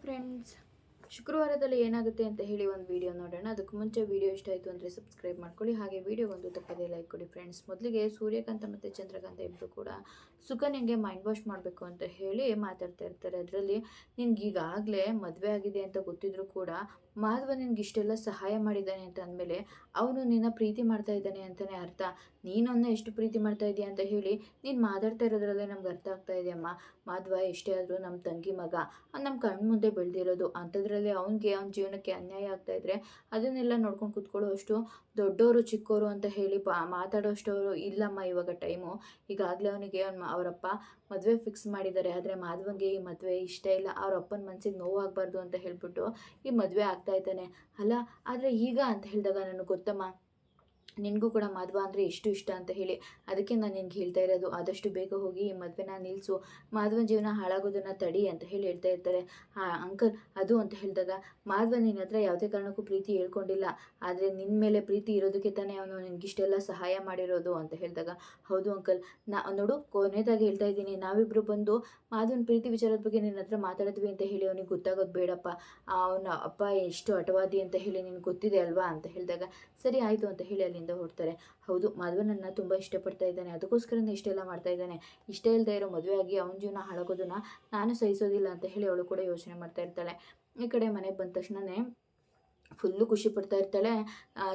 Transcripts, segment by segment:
Friends, ಶುಕ್ರವಾರದಲ್ಲಿ ಏನಾಗುತ್ತೆ ಅಂತ ಹೇಳಿ ಒಂದು ವಿಡಿಯೋ ನೋಡೋಣ. ಅದಕ್ಕೂ ಮುಂಚೆ ವಿಡಿಯೋ ಇಷ್ಟ ಆಯಿತು ಅಂದರೆ ಸಬ್ಸ್ಕ್ರೈಬ್ ಮಾಡ್ಕೊಳ್ಳಿ, ಹಾಗೆ ವಿಡಿಯೋಗೊಂದು ತಪ್ಪದೇ ಲೈಕ್ ಕೊಡಿ. ಫ್ರೆಂಡ್ಸ್, ಮೊದಲಿಗೆ ಸೂರ್ಯಕಾಂತ ಮತ್ತು ಚಂದ್ರಕಾಂತ ಇಬ್ಬರು ಕೂಡ ಸುಕನ್ಯಂಗೆ ಮೈಂಡ್ ವಾಶ್ ಮಾಡಬೇಕು ಅಂತ ಹೇಳಿ ಮಾತಾಡ್ತಾ ಇರ್ತಾರೆ. ಅದರಲ್ಲಿ ನಿನ್ಗೀಗಾಗಲೇ ಮದುವೆ ಆಗಿದೆ ಅಂತ ಗೊತ್ತಿದ್ರು ಕೂಡ ಮಾಧವ ನಿನ್ಗೆ ಇಷ್ಟೆಲ್ಲ ಸಹಾಯ ಮಾಡಿದ್ದಾನೆ ಅಂತ ಅಂದಮೇಲೆ ಅವನು ನಿನ್ನ ಪ್ರೀತಿ ಮಾಡ್ತಾ ಇದ್ದಾನೆ ಅಂತಲೇ ಅರ್ಥ. ನೀನೊಂದೇ ಎಷ್ಟು ಪ್ರೀತಿ ಮಾಡ್ತಾ ಇದೆಯಾ ಅಂತ ಹೇಳಿ ನೀನು ಮಾತಾಡ್ತಾ ಇರೋದ್ರಲ್ಲೇ ನಮ್ಗೆ ಅರ್ಥ ಆಗ್ತಾ ಇದೆಯಮ್ಮ. ಮಾಧವ ಎಷ್ಟೇ ಆದರೂ ನಮ್ಮ ತಂಗಿ ಮಗ, ನಮ್ಮ ಕಣ್ಣು ಮುಂದೆ ಬೆಳೆದಿರೋದು ಅಂಥದ್ರಲ್ಲಿ ಅವನ ಜೀವನಕ್ಕೆ ಅನ್ಯಾಯ ಆಗ್ತಾ ಇದ್ರೆ ಅದನ್ನೆಲ್ಲ ನೋಡ್ಕೊಂಡು ಕೂತ್ಕೊಳ್ಳೋ ಅಷ್ಟು ದೊಡ್ಡವರು ಚಿಕ್ಕವರು ಅಂತ ಹೇಳಿ ಮಾತಾಡೋಷ್ಟವರು ಇಲ್ಲಮ್ಮ ಇವಾಗ ಟೈಮು. ಈಗಾಗಲೇ ಅವನಿಗೆ ಅವರಪ್ಪ ಮದುವೆ ಫಿಕ್ಸ್ ಮಾಡಿದ್ದಾರೆ, ಆದರೆ ಮಾಧವಂಗೆ ಈ ಮದುವೆ ಇಷ್ಟ ಇಲ್ಲ, ಅವ್ರ ಅಪ್ಪನ ಮನಸ್ಸಿಗೆ ನೋವಾಗಬಾರ್ದು ಅಂತ ಹೇಳ್ಬಿಟ್ಟು ಈ ಮದುವೆ ಆಗ್ತಾ ಇದ್ದಾನೆ. ಅಲ್ಲ, ಆದರೆ ಈಗ ಅಂತ ಹೇಳಿದಾಗ ನನಗೆ ಗೊತ್ತಮ್ಮ, ನಿನಗೂ ಕೂಡ ಮಾಧವ ಅಂದರೆ ಎಷ್ಟು ಇಷ್ಟ ಅಂತ ಹೇಳಿ. ಅದಕ್ಕೆ ನಾನು ನಿನ್ಗೆ ಹೇಳ್ತಾ ಇರೋದು, ಆದಷ್ಟು ಬೇಗ ಹೋಗಿ ಈ ಮದುವೆನ ನಿಲ್ಲಿಸು, ಮಾಧವನ ಜೀವನ ಹಾಳಾಗೋದನ್ನು ತಡಿ ಅಂತ ಹೇಳಿ ಹೇಳ್ತಾ ಇರ್ತಾರೆ. ಅಂಕಲ್ ಅದು ಅಂತ ಹೇಳಿದಾಗ, ಮಾಧವ ನಿನ್ನ ಹತ್ರ ಯಾವುದೇ ಕಾರಣಕ್ಕೂ ಪ್ರೀತಿ ಹೇಳ್ಕೊಂಡಿಲ್ಲ, ಆದರೆ ನಿನ್ನ ಮೇಲೆ ಪ್ರೀತಿ ಇರೋದಕ್ಕೆ ತಾನೇ ಅವನು ನಿನಗಿಷ್ಟೆಲ್ಲ ಸಹಾಯ ಮಾಡಿರೋದು ಅಂತ ಹೇಳಿದಾಗ, ಹೌದು ಅಂಕಲ್, ನೋಡು ಕೊನೆಯದಾಗಿ ಹೇಳ್ತಾ ಇದ್ದೀನಿ, ನಾವಿಬ್ಬರು ಬಂದು ಮಾಧವನ ಪ್ರೀತಿ ವಿಚಾರದ ಬಗ್ಗೆ ನಿನ್ನ ಹತ್ರ ಮಾತಾಡಿದ್ವಿ ಅಂತ ಹೇಳಿ ಅವನಿಗೆ ಗೊತ್ತಾಗೋದು ಬೇಡಪ್ಪ. ಅವನ ಅಪ್ಪ ಎಷ್ಟು ಹಠವಾದಿ ಅಂತ ಹೇಳಿ ನಿನಗೆ ಗೊತ್ತಿದೆ ಅಲ್ವಾ ಅಂತ ಹೇಳಿದಾಗ, ಸರಿ ಆಯಿತು ಅಂತ ಹೇಳಿ ಅಲ್ಲಿಂದ ಹೊರಡ್ತಾರೆ. ಹೌದು, ಮಾಧವನನ್ನು ತುಂಬ ಇಷ್ಟಪಡ್ತಾ ಇದ್ದಾನೆ, ಅದಕ್ಕೋಸ್ಕರನೇ ಇಷ್ಟೆಲ್ಲ ಮಾಡ್ತಾ ಇದ್ದಾನೆ. ಇಷ್ಟ ಇಲ್ಲದೆ ಇರೋ ಮದುವೆ ಆಗಿ ಅವನ ಜೀವನ ಹಾಳಾಗೋದನ್ನ ನಾನು ಸಹಿಸೋದಿಲ್ಲ ಅಂತ ಹೇಳಿ ಅವಳು ಕೂಡ ಯೋಚನೆ ಮಾಡ್ತಾ ಇರ್ತಾಳೆ. ಈ ಕಡೆ ಮನೆಗೆ ಬಂದ ತಕ್ಷಣವೇ ಫುಲ್ಲು ಖುಷಿ ಪಡ್ತಾ ಇರ್ತಾಳೆ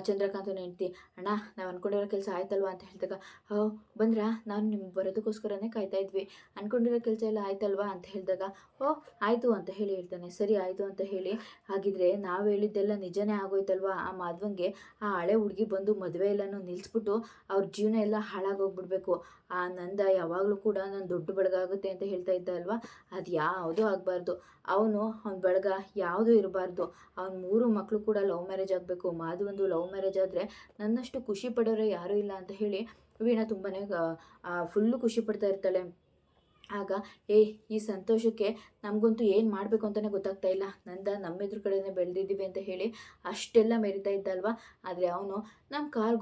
ಚಂದ್ರಕಾಂತನ ಹೆಂಡ್ತಿ. ಅಣ್ಣ, ನಾವು ಅಂದ್ಕೊಂಡಿರೋ ಕೆಲಸ ಆಯ್ತಲ್ವಾ ಅಂತ ಹೇಳಿದಾಗ, ಬಂದ್ರಾ, ನಾನು ನಿಮ್ಗೆ ಬರೋದಕ್ಕೋಸ್ಕರನೇ ಕಾಯ್ತಾ ಇದ್ವಿ, ಅಂದ್ಕೊಂಡಿರೋ ಕೆಲಸ ಎಲ್ಲ ಆಯ್ತಲ್ವಾ ಅಂತ ಹೇಳಿದಾಗ, ಆಯಿತು ಅಂತ ಹೇಳಿ ಹೇಳ್ತಾನೆ. ಸರಿ ಆಯಿತು ಅಂತ ಹೇಳಿ, ಹಾಗಿದ್ರೆ ನಾವು ಹೇಳಿದ್ದೆಲ್ಲ ನಿಜನೇ ಆಗೋಯ್ತಲ್ವಾ. ಆ ಮಾಧವಂಗೆ ಆ ಹಳೆ ಹುಡುಗಿ ಬಂದು ಮದುವೆ ಎಲ್ಲನೂ ನಿಲ್ಲಿಸ್ಬಿಟ್ಟು ಅವ್ರ ಜೀವನ ಎಲ್ಲ ಹಾಳಾಗೋಗ್ಬಿಡ್ಬೇಕು. ಆ ನಂದ ಯಾವಾಗಲೂ ಕೂಡ ನಾನು ದೊಡ್ಡ ಬಳಗ ಆಗುತ್ತೆ ಅಂತ ಹೇಳ್ತಾ ಇದ್ದ ಅಲ್ವಾ, ಅದು ಯಾವುದೂ ಆಗಬಾರ್ದು. ಅವನ ಬಳಗ ಯಾವುದೂ ಇರಬಾರ್ದು. ಅವ್ನ 3 ಮಕ್ಕಳು ಕೂಡ ಲವ್ ಮ್ಯಾರೇಜ್ ಆಗಬೇಕು. ಮಾಧವಂದು ಲವ್ ಮ್ಯಾರೇಜ್ ಆದರೆ ನನ್ನಷ್ಟು ಖುಷಿ ಪಡೋರು ಯಾರೂ ಇಲ್ಲ ಅಂತ ಹೇಳಿ ವೀಣಾ ತುಂಬಾ ಫುಲ್ಲು ಖುಷಿ ಪಡ್ತಾ ಇರ್ತಾಳೆ. ಆಗ ಈ ಸಂತೋಷಕ್ಕೆ ನಮಗಂತೂ ಏನು ಮಾಡಬೇಕು ಅಂತಲೇ ಗೊತ್ತಾಗ್ತಾ ಇಲ್ಲ, ನಮ್ಮೆದ್ರ ಕಡೆನೇ ಬೆಳೆದಿದ್ದೀವಿ ಅಂತ ಹೇಳಿ ಅಷ್ಟೆಲ್ಲ ಮೆರಿತಾ ಇದ್ದಲ್ವಾ, ಆದರೆ ಅವನು ನಮ್ಮ ಕಾಲು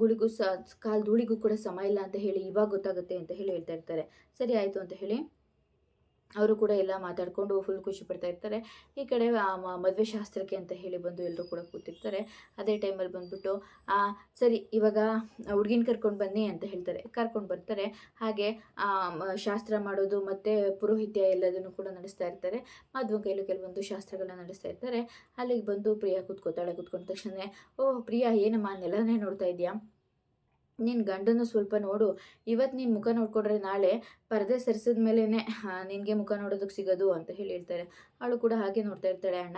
ಧೂಳಿಗೂ ಕೂಡ ಸಮ ಇಲ್ಲ ಅಂತ ಹೇಳಿ ಇವಾಗ ಗೊತ್ತಾಗುತ್ತೆ ಅಂತ ಹೇಳಿ ಹೇಳ್ತಾ ಇರ್ತಾರೆ. ಸರಿ ಆಯಿತು ಅಂತ ಹೇಳಿ ಅವರು ಕೂಡ ಎಲ್ಲ ಮಾತಾಡಿಕೊಂಡು ಫುಲ್ ಖುಷಿ ಪಡ್ತಾ ಇರ್ತಾರೆ. ಈ ಕಡೆ ಮದುವೆ ಶಾಸ್ತ್ರಕ್ಕೆ ಅಂತ ಹೇಳಿ ಬಂದು ಎಲ್ಲರೂ ಕೂಡ ಕೂತಿರ್ತಾರೆ. ಅದೇ ಟೈಮಲ್ಲಿ ಬಂದುಬಿಟ್ಟು ಸರಿ ಇವಾಗ ಹುಡುಗಿನ ಕರ್ಕೊಂಡು ಬನ್ನಿ ಅಂತ ಹೇಳ್ತಾರೆ. ಕರ್ಕೊಂಡು ಬರ್ತಾರೆ. ಹಾಗೆ ಶಾಸ್ತ್ರ ಮಾಡೋದು ಮತ್ತು ಪುರೋಹಿತ್ಯ ಎಲ್ಲದನ್ನು ಕೂಡ ನಡೆಸ್ತಾ ಇರ್ತಾರೆ. ಮದುವೆ ಕೈಲೂ ಕೆಲವೊಂದು ಶಾಸ್ತ್ರಗಳನ್ನ ನಡೆಸ್ತಾ ಇರ್ತಾರೆ. ಅಲ್ಲಿಗೆ ಬಂದು ಪ್ರಿಯಾ ಕೂತ್ಕೋತಾಳೆ. ಕೂತ್ಕೊಂಡ ತಕ್ಷಣ, ಪ್ರಿಯಾ ಏನಮ್ಮ ನೆಲನೇ ನೋಡ್ತಾ ಇದೆಯಾ, ನಿನ್ನ ಗಂಡನ್ನು ಸ್ವಲ್ಪ ನೋಡು, ಇವತ್ತು ನೀನು ಮುಖ ನೋಡ್ಕೊಂಡ್ರೆ ನಾಳೆ ಪರದೆ ಸರಿಸಿದ ಮೇಲೇ ನಿನಗೆ ಮುಖ ನೋಡೋದಕ್ಕೆ ಸಿಗೋದು ಅಂತ ಹೇಳಿ ಹೇಳ್ತಾರೆ. ಅವಳು ಕೂಡ ಹಾಗೆ ನೋಡ್ತಾ ಇರ್ತಾಳೆ. ಅಣ್ಣ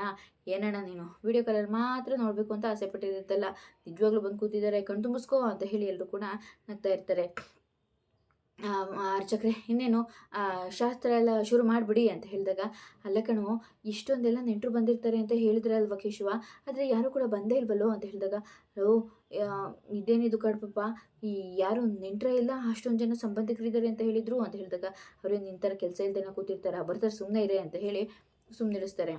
ಏನಣ್ಣ ನೀನು ವಿಡಿಯೋ ಕಾಲಲ್ಲಿ ಮಾತ್ರ ನೋಡಬೇಕು ಅಂತ ಆಸೆ ಪಟ್ಟಿರುತ್ತಲ್ಲ, ನಿಜವಾಗ್ಲೂ ಬಂದು ಕೂತಿದ್ದಾರೆ, ಕಣ್ ತುಂಬಿಸ್ಕೋ ಅಂತ ಹೇಳಿ ಎಲ್ಲರೂ ಕೂಡ ನಗ್ತಾ ಇರ್ತಾರೆ. ಅರ್ಚಕ್ರೆ ಇನ್ನೇನು ಶಾಸ್ತ್ರ ಎಲ್ಲ ಶುರು ಮಾಡಿಬಿಡಿ ಅಂತ ಹೇಳಿದಾಗ, ಅಲ್ಲ ಕಣೋ, ಇಷ್ಟೊಂದೆಲ್ಲ ನೆಂಟರು ಬಂದಿರ್ತಾರೆ ಅಂತ ಹೇಳಿದ್ರೆ ಅಲ್ವ ಕೇಶವ, ಆದರೆ ಯಾರೂ ಕೂಡ ಬಂದೇ ಇಲ್ವಲ್ಲೋ ಅಂತ ಹೇಳಿದಾಗ, ಇದೇನಿದು ಕಡ್ಪಪ್ಪ, ಯಾರು ನೆಂಟರೇ ಇಲ್ಲ, ಅಷ್ಟೊಂದು ಜನ ಸಂಬಂಧಿಕರಿದ್ದಾರೆ ಅಂತ ಹೇಳಿದರು ಅಂತ ಹೇಳಿದಾಗ, ಅವ್ರೇನು ನಿಂತರ ಕೆಲಸ ಇಲ್ದೇನ ಕೂತಿರ್ತಾರೆ, ಬರ್ತಾರೆ ಸುಮ್ಮನೆ ಇರೇ ಅಂತ ಹೇಳಿ ಸುಮ್ಮನಿರಿಸ್ತಾರೆ.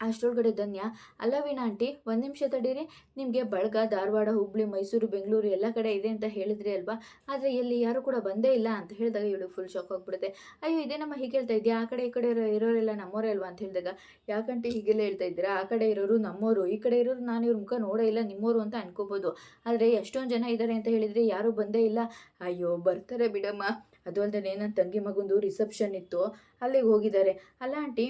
ಅಷ್ಟರೊಳಗಡೆ ಧನ್ಯ, ಅಲ್ಲ ವೀಣಾ ಆಂಟಿ, ಒಂದು ನಿಮಿಷ ತಡೀರಿ, ನಿಮಗೆ ಬಳಗ ಧಾರವಾಡ, ಹುಬ್ಬಳ್ಳಿ, ಮೈಸೂರು, ಬೆಂಗಳೂರು ಎಲ್ಲ ಕಡೆ ಇದೆ ಅಂತ ಹೇಳಿದ್ರಿ ಅಲ್ವಾ, ಆದರೆ ಎಲ್ಲಿ ಯಾರೂ ಕೂಡ ಬಂದೇ ಇಲ್ಲ ಅಂತ ಹೇಳಿದಾಗ ಇವಳು ಫುಲ್ ಶಾಕ್ ಆಗಿಬಿಡುತ್ತೆ. ಅಯ್ಯೋ ಇದೇನಮ್ಮ ಹೀಗೆ ಹೇಳ್ತಾ ಇದೆಯಾ, ಆ ಕಡೆ ಈ ಕಡೆ ಇರೋರೆಲ್ಲ ನಮ್ಮೋರೇ ಅಲ್ವಾ ಅಂತ ಹೇಳಿದಾಗ, ಯಾಕಂటే ಹೀಗೆಲ್ಲ ಹೇಳ್ತಾ ಇದ್ದೀರಾ, ಆ ಕಡೆ ಇರೋರು ನಮ್ಮೋರು, ಈ ಕಡೆ ಇರೋರು ನಾನು ಇವ್ರ ಮುಖ ನೋಡೇ ಇಲ್ಲ, ನಿಮ್ಮೋರು ಅಂತ ಅನ್ಕೋಬೋದು, ಆದರೆ ಎಷ್ಟೊಂದು ಜನ ಇದ್ದಾರೆ ಅಂತ ಹೇಳಿದರೆ ಯಾರೂ ಬಂದೇ ಇಲ್ಲ. ಅಯ್ಯೋ ಬರ್ತಾರೆ ಬಿಡಮ್ಮ, ಅದು ಅಲ್ಲದೆ ನನ್ನ ತಂಗಿ ಮಗುಂದು ರಿಸೆಪ್ಷನ್ ಇತ್ತು, ಅಲ್ಲಿಗೆ ಹೋಗಿದ್ದಾರೆ. ಅಲ್ಲ ಆಂಟಿ,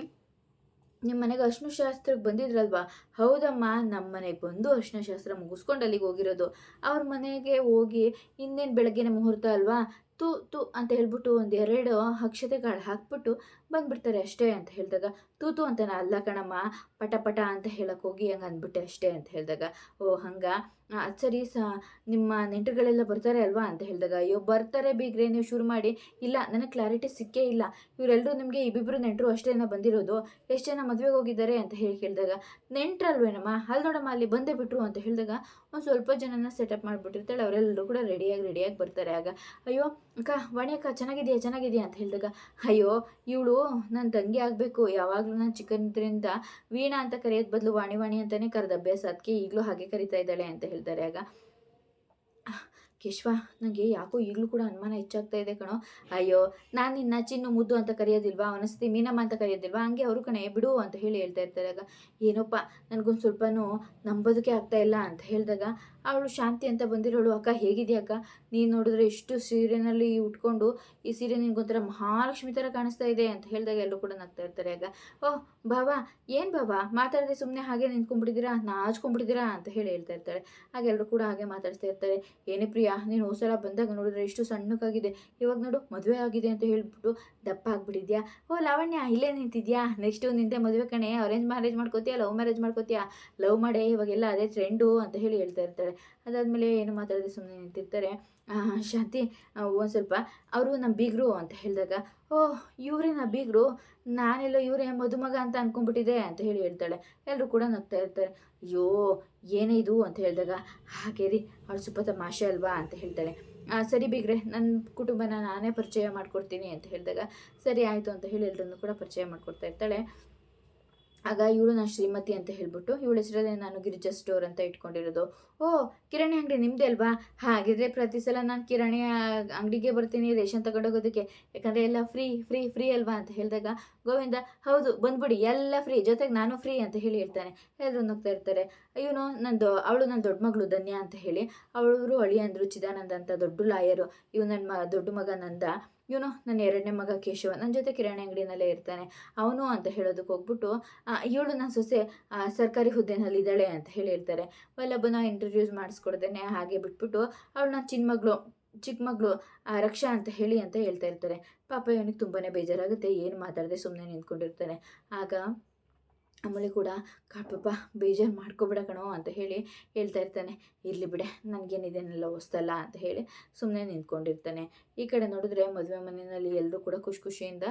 ನಿಮ್ಮ ಮನೆಗೆ ಅರ್ಶಿನ ಶಾಸ್ತ್ರಕ್ಕೆ ಬಂದಿದ್ರಲ್ವಾ, ಹೌದಮ್ಮ, ನಮ್ಮ ಮನೆಗೆ ಬಂದು ಅರ್ಶಿನ ಶಾಸ್ತ್ರ ಮುಗಿಸ್ಕೊಂಡು ಅಲ್ಲಿಗೆ ಹೋಗಿರೋದು. ಅವ್ರ ಮನೆಗೆ ಹೋಗಿ ಇನ್ನೇನು ಬೆಳಗ್ಗೆನೇ ಮುಹೂರ್ತ ಅಲ್ವಾ, ತೂ ಅಂತ ಹೇಳ್ಬಿಟ್ಟು 1-2 ಅಕ್ಷತೆ ಕಾಳು ಹಾಕ್ಬಿಟ್ಟು ಬಂದುಬಿಡ್ತಾರೆ ಅಷ್ಟೇ ಅಂತ ಹೇಳಿದಾಗ, ತೂತು ಅಂತಾನ, ಅಲ್ಲ ಕಣಮ್ಮ, ಪಟ ಅಂತ ಹೇಳಕ್ಕೆ ಹೋಗಿ ಹಂಗೆ ಅಂದ್ಬಿಟ್ಟೆ ಅಷ್ಟೇ ಅಂತ ಹೇಳಿದಾಗ, ಹಂಗ ಅದು ಸರಿ, ನಿಮ್ಮ ನೆಂಟರುಗಳೆಲ್ಲ ಬರ್ತಾರೆ ಅಲ್ವಾ ಅಂತ ಹೇಳಿದಾಗ, ಅಯ್ಯೋ ಬರ್ತಾರೆ ಬೀಗ್ರೆ, ನೀವು ಶುರು ಮಾಡಿ, ಇಲ್ಲ ನನಗೆ ಕ್ಲಾರಿಟಿ ಸಿಕ್ಕೇ ಇಲ್ಲ, ಇವರೆಲ್ಲರೂ ನಿಮಗೆ ಇಬ್ಬಿಬ್ಬರು ನೆಂಟರು ಅಷ್ಟೇನ ಬಂದಿರೋದು, ಎಷ್ಟು ಜನ ಮದುವೆಗೆ ಹೋಗಿದ್ದಾರೆ ಅಂತ ಹೇಳಿ ಕೇಳಿದಾಗ, ನೆಂಟ್ರಲ್ವೇನಮ್ಮ, ಅಲ್ಲಿ ನೋಡಮ್ಮ ಅಲ್ಲಿ ಬಂದೇ ಬಿಟ್ರು ಅಂತ ಹೇಳಿದಾಗ, ಒಂದು ಸ್ವಲ್ಪ ಜನನ ಸೆಟಪ್ ಮಾಡಿಬಿಟ್ಟಿರ್ತಾಳೆ. ಅವರೆಲ್ಲರೂ ಕೂಡ ರೆಡಿಯಾಗಿ ಬರ್ತಾರೆ. ಆಗ ಅಯ್ಯೋ ಅಕ್ಕ, ವಾಣಿ ಅಕ್ಕ ಚೆನ್ನಾಗಿದೆಯಾ ಅಂತ ಹೇಳಿದಾಗ, ಅಯ್ಯೋ ಇವಳು ನನ್ನ ತಂಗಿ ಆಗಬೇಕು, ಯಾವಾಗಲೂ ನಾನು ಚಿಕ್ಕಂದ್ರಿಂದ ವೀಣಾ ಅಂತ ಕರೆಯೋದು ಬದಲು ವಾಣಿ ಅಂತಲೇ ಕರೆದ ಅಭ್ಯಾಸ, ಅದಕ್ಕೆ ಈಗಲೂ ಹಾಗೆ ಕರಿತಾ ಇದ್ದಾಳೆ ಅಂತ ಹೇಳ್ತಾರೆ. ಆಗ ಕೇಶವ ನನಗೆ ಯಾಕೋ ಈಗಲೂ ಕೂಡ ಅನುಮಾನ ಹೆಚ್ಚಾಗ್ತಾ ಇದೆ ಕಣೋ. ಅಯ್ಯೋ ನಾನು ನಿನ್ನ ಚಿನ್ನು ಮುದ್ದು ಅಂತ ಕರೆಯೋದಿಲ್ವಾ, ಅವನಸ್ತಿ ಮೀನಮ್ಮ ಅಂತ ಕರೆಯೋದಿಲ್ವಾ, ಹಂಗೆ ಅವರು ಕಣೆ ಬಿಡು ಅಂತ ಹೇಳಿ ಹೇಳ್ತಾ ಇರ್ತಾರೆ. ಆಗ ಏನಪ್ಪ ನನಗೊಂದು ಸ್ವಲ್ಪನೂ ನಂಬೋದಕ್ಕೆ ಆಗ್ತಾ ಇಲ್ಲ ಅಂತ ಹೇಳಿದಾಗ ಅವಳು ಶಾಂತಿ ಅಂತ ಬಂದಿರೋಳು, ಅಕ್ಕ ಹೇಗಿದೆಯಾ ಅಕ್ಕ, ನೀನು ನೋಡಿದ್ರೆ ಎಷ್ಟು ಸೀರೆನಲ್ಲಿ ಉಟ್ಕೊಂಡು ಈ ಸೀರೆ ನಿನ್ಗೊಂಥರ ಮಹಾಲಕ್ಷ್ಮಿ ಥರ ಕಾಣಿಸ್ತಾ ಇದೆ ಅಂತ ಹೇಳಿದಾಗ ಎಲ್ಲರೂ ಕೂಡ ನಗ್ತಾ ಇರ್ತಾರೆ. ಆಗ ಓಹ್ ಬಾಬಾ ಏನು ಬಾಬಾ ಮಾತಾಡದೆ ಸುಮ್ಮನೆ ಹಾಗೆ ನಿಂತ್ಕೊಂಡ್ಬಿಟ್ಟಿದ್ದೀರಾ, ನಾಚ್ಕೊಂಡ್ಬಿಟ್ಟಿದ್ದೀರಾ ಅಂತ ಹೇಳಿ ಹೇಳ್ತಾ ಇರ್ತಾಳೆ. ಹಾಗೆ ಎಲ್ಲರೂ ಕೂಡ ಹಾಗೆ ಮಾತಾಡ್ತಾ ಇರ್ತಾರೆ. ಏನೇ ಪ್ರಿಯಾ ನೀನು ಹೋಸಲ ಬಂದಾಗ ನೋಡಿದ್ರೆ ಎಷ್ಟು ಸಣ್ಣಕ್ಕಾಗಿದೆ, ಇವಾಗ ನೋಡು ಮದುವೆ ಆಗಿದೆ ಅಂತ ಹೇಳ್ಬಿಟ್ಟು ದಪ್ಪ ಆಗ್ಬಿಟ್ಟಿದ್ಯಾ. ಓ ಲಾವಣ್ಯ ಇಲ್ಲೇ ನಿಂತಿದ್ಯಾ, ನೆಕ್ಸ್ಟು ನಿಂದೆ ಮದುವೆ ಕಣೆ, ಅರೇಂಜ್ ಮ್ಯಾರೇಜ್ ಮಾಡ್ಕೋತೀಯಾ ಲವ್ ಮ್ಯಾರೇಜ್ ಮಾಡ್ಕೋತೀಯಾ, ಲವ್ ಮಾಡೇ ಇವಾಗೆಲ್ಲ ಅದೇ ಟ್ರೆಂಡು ಅಂತ ಹೇಳಿ ಹೇಳ್ತಾ ಇರ್ತಾಳೆ. ಅದಾದಮೇಲೆ ಏನು ಮಾತಾಡದೆ ಸುಮ್ಮನೆ ನಿಂತಿರ್ತಾರೆ. ಶಾಂತಿ ಒಂದು ಸ್ವಲ್ಪ ಅವರು ನಮ್ಮ ಬೀಗರು ಅಂತ ಹೇಳಿದಾಗ ಓಹ್ ಇವರೇ ನಮ್ಮ ಬೀಗರು, ನಾನೆಲ್ಲೋ ಇವರೇ ಮದುಮಗ ಅಂತ ಅಂದ್ಕೊಂಡ್ಬಿಟ್ಟಿದೆ ಅಂತ ಹೇಳಿ ಹೇಳ್ತಾಳೆ. ಎಲ್ಲರೂ ಕೂಡ ನಗ್ತಾ ಇರ್ತಾರೆ. ಅಯ್ಯೋ ಏನೇ ಇದು ಅಂತ ಹೇಳಿದಾಗ ಹಾಗೆ ರೀ ಅವಳು ಸ್ವಲ್ಪ ತಮಾಷೆ ಅಲ್ವಾ ಅಂತ ಹೇಳ್ತಾಳೆ. ಸರಿ ಬೀಗ್ರೆ ನನ್ನ ಕುಟುಂಬನ ನಾನೇ ಪರಿಚಯ ಮಾಡಿಕೊಡ್ತೀನಿ ಅಂತ ಹೇಳಿದಾಗ ಸರಿ ಆಯಿತು ಅಂತ ಹೇಳಿ ಎಲ್ಲರನ್ನು ಕೂಡ ಪರಿಚಯ ಮಾಡಿಕೊಡ್ತಾ ಇರ್ತಾಳೆ. ಆಗ ಇವಳು ನಾನು ಶ್ರೀಮತಿ ಅಂತ ಹೇಳ್ಬಿಟ್ಟು ಇವಳ ಹೆಸರಲ್ಲೇ ನಾನು ಗಿರಿಜಾ ಸ್ಟೋರ್ ಅಂತ ಇಟ್ಕೊಂಡಿರೋದು. ಓ ಕಿರಾಣಿ ಅಂಗಡಿ ನಿಮ್ಮದೇ ಅಲ್ವಾ, ಹಾಗಿದ್ರೆ ಪ್ರತಿ ಸಲ ನಾನು ಕಿರಾಣಿ ಅಂಗಡಿಗೆ ಬರ್ತೀನಿ ರೇಷನ್ ತಗೊಂಡೋಗೋದಕ್ಕೆ, ಯಾಕಂದರೆ ಎಲ್ಲ ಫ್ರೀ ಫ್ರೀ ಫ್ರೀ ಅಲ್ವಾ ಅಂತ ಹೇಳಿದಾಗ ಗೋವಿಂದ ಹೌದು ಬಂದ್ಬಿಡಿ ಎಲ್ಲ ಫ್ರೀ, ಜೊತೆಗೆ ನಾನು ಫ್ರೀ ಅಂತ ಹೇಳಿ ಹೇಳ್ತಾನೆ. ಎಲ್ಲರೂ ನಗ್ತಾ ಇರ್ತಾರೆ. ಇವನು ಅವಳು ನನ್ನ ದೊಡ್ಡ ಮಗಳು ಧನ್ಯ ಅಂತ ಹೇಳಿ, ಅವಳು ಅಳಿಯಂದ್ರು ಚಿದಾನಂದ ಅಂತ ದೊಡ್ಡ ಲಾಯರು, ಇವು ನನ್ನ ದೊಡ್ಡ ಮಗ ನಂದ, ಇವನು ನನ್ನ ಎರಡನೇ ಮಗ ಕೇಶವ ನನ್ನ ಜೊತೆ ಕಿರಾಣಿ ಅಂಗಡಿನಲ್ಲೇ ಇರ್ತಾನೆ ಅವನು ಅಂತ ಹೇಳೋದಕ್ಕೆ ಹೋಗ್ಬಿಟ್ಟು ಇವಳು ನನ್ನ ಸೊಸೆ ಸರ್ಕಾರಿ ಹುದ್ದೆನಲ್ಲಿ ಇದ್ದಾಳೆ ಅಂತ ಹೇಳಿ ಹೇಳ್ತಾರೆ. ವಲ್ಲಭನ ಇಂಟ್ರೊಡ್ಯೂಸ್ ಮಾಡಿಸ್ಕೊಡ್ದೇನೆ ಹಾಗೆ ಬಿಟ್ಬಿಟ್ಟು ಅವಳು ನನ್ನ ಚಿಕ್ಕ ಮಗಳು ರಕ್ಷಾ ಅಂತ ಹೇಳಿ ಅಂತ ಹೇಳ್ತಾ ಇರ್ತಾರೆ. ಪಾಪ ಇವನಿಗೆ ತುಂಬಾ ಬೇಜಾರಾಗುತ್ತೆ, ಏನು ಮಾತಾಡದೆ ಸುಮ್ಮನೆ ನಿಂತ್ಕೊಂಡಿರ್ತಾನೆ. ಆಗ ಅಮ್ಮಳಿ ಕೂಡ ಪಾಪ ಬೇಜಾರು ಮಾಡ್ಕೊಬಿಡ ಕಣೋ ಅಂತ ಹೇಳಿ ಹೇಳ್ತಾ ಇರ್ತಾನೆ. ಇರಲಿ ಬಿಡೆ ನನಗೇನಿದೇನೆಲ್ಲ ಹೊಸ್ತಲ್ಲ ಅಂತ ಹೇಳಿ ಸುಮ್ಮನೆ ನಿಂತ್ಕೊಂಡಿರ್ತಾನೆ. ಈ ಕಡೆ ನೋಡಿದ್ರೆ ಮದುವೆ ಮನೆಯಲ್ಲಿ ಎಲ್ಲರೂ ಕೂಡ ಖುಷಿಯಿಂದ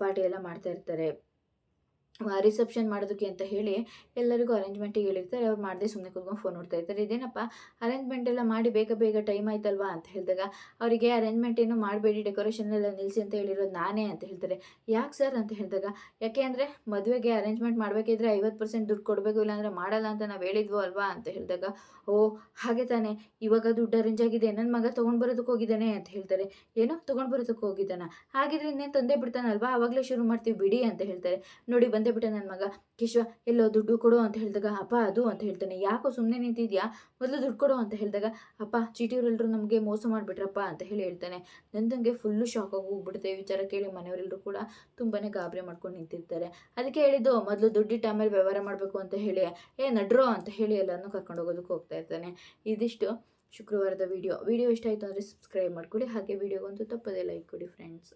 ಪಾರ್ಟಿ ಎಲ್ಲ ಮಾಡ್ತಾ ಇರ್ತಾರೆ. ರಿಸೆಪ್ಷನ್ ಮಾಡೋದಕ್ಕೆ ಅಂತ ಹೇಳಿ ಎಲ್ಲರಿಗೂ ಅರೇಂಜ್ಮೆಂಟಿಗೆ ಹೇಳಿರ್ತಾರೆ. ಅವ್ರು ಮಾಡದೆ ಸುಮ್ಮನೆ ಕೂತ್ಕೊಂಡು ಫೋನ್ ನೋಡ್ತಾ ಇರ್ತಾರೆ. ಇದೇನಪ್ಪ ಅರೇಂಜ್ಮೆಂಟ್ ಎಲ್ಲ ಮಾಡಿ ಬೇಗ ಟೈಮ್ ಆಯ್ತಲ್ವಾ ಅಂತ ಹೇಳಿದಾಗ ಅವರಿಗೆ ಅರೇಂಜ್ಮೆಂಟ್ ಏನು ಮಾಡಬೇಡಿ ಡೆಕೋರೇಷನ್ ಎಲ್ಲ ನಿಲ್ಲಿಸಿ ಅಂತ ಹೇಳಿರೋದು ನಾನೇ ಅಂತ ಹೇಳ್ತಾರೆ. ಯಾಕೆ ಸರ್ ಅಂತ ಹೇಳಿದಾಗ ಯಾಕೆ ಅಂದರೆ ಮದುವೆಗೆ ಅರೇಂಜ್ಮೆಂಟ್ ಮಾಡಬೇಕಿದ್ರೆ 50% ದುಡ್ಡು ಕೊಡಬೇಕು, ಇಲ್ಲಾಂದರೆ ಮಾಡಲ್ಲ ಅಂತ ನಾವು ಹೇಳಿದ್ವು ಅಲ್ವಾ ಅಂತ ಹೇಳಿದಾಗ ಓ ಹಾಗೆ ತಾನೇ, ಇವಾಗ ದುಡ್ಡು ಅರೇಂಜ್ ಆಗಿದೆ, ನನ್ನ ಮಗ ತೊಗೊಂಡು ಬರೋದಕ್ಕೆ ಹೋಗಿದ್ದಾನೆ ಅಂತ ಹೇಳ್ತಾರೆ. ಏನೋ ತೊಗೊಂಡು ಬರೋದಕ್ಕೆ ಹೋಗಿದ್ದಾನ, ಹಾಗಿದ್ರೆ ಇನ್ನೇನು ತಂದೆ ಬಿಡ್ತಾನಲ್ವಾ, ಆವಾಗಲೇ ಶುರು ಮಾಡ್ತೀವಿ ಬಿಡಿ ಅಂತ ಹೇಳ್ತಾರೆ. ನೋಡಿ ಬಂದೇ ಬಿಟ್ಟೆ ನನ್ನ ಮಗ ಕೇಶವ, ಎಲ್ಲೋ ದುಡ್ಡು ಕೊಡು ಅಂತ ಹೇಳಿದಾಗ ಅಪ್ಪ ಅದು ಅಂತ ಹೇಳ್ತಾನೆ. ಯಾಕೋ ಸುಮ್ಮನೆ ನಿಂತಿದ್ಯಾ, ಮೊದಲು ದುಡ್ಡು ಕೊಡು ಅಂತ ಹೇಳಿದಾಗ ಅಪ್ಪ ಚೀಟಿಯವರೆಲ್ಲರೂ ನಮಗೆ ಮೋಸ ಮಾಡಿಬಿಟ್ರಪ್ಪ ಅಂತ ಹೇಳಿ ಹೇಳ್ತಾನೆ. ನಂದಂಗೆ ಫುಲ್ಲು ಶಾಕ್ ಆಗಿ ಹೋಗ್ಬಿಡುತ್ತೆ ವಿಚಾರ ಕೇಳಿ. ಮನೆಯವರೆಲ್ಲರೂ ಕೂಡ ತುಂಬಾ ಗಾಬರಿ ಮಾಡ್ಕೊಂಡು ನಿಂತಿರ್ತಾರೆ. ಅದಕ್ಕೆ ಹೇಳಿದ್ದು ಮೊದಲು ದುಡ್ಡಿಟ್ಟು ಆಮೇಲೆ ವ್ಯವಹಾರ ಮಾಡಬೇಕು ಅಂತ ಹೇಳಿ ನಡ್ರೋ ಅಂತ ಹೇಳಿ ಎಲ್ಲರನ್ನೂ ಕರ್ಕೊಂಡು ಹೋಗೋದಕ್ಕೆ ಹೋಗ್ತಾ ಇರ್ತಾನೆ. ಇದಿಷ್ಟು ಶುಕ್ರವಾರದ ವಿಡಿಯೋ ಇಷ್ಟ ಆಯಿತು ಅಂದರೆ ಸಬ್ಸ್ಕ್ರೈಬ್ ಮಾಡ್ಕೊಳ್ಳಿ. ಹಾಗೆ ವಿಡಿಯೋಗೊಂದು ತಪ್ಪದೇ ಲೈಕ್ ಕೊಡಿ ಫ್ರೆಂಡ್ಸ್.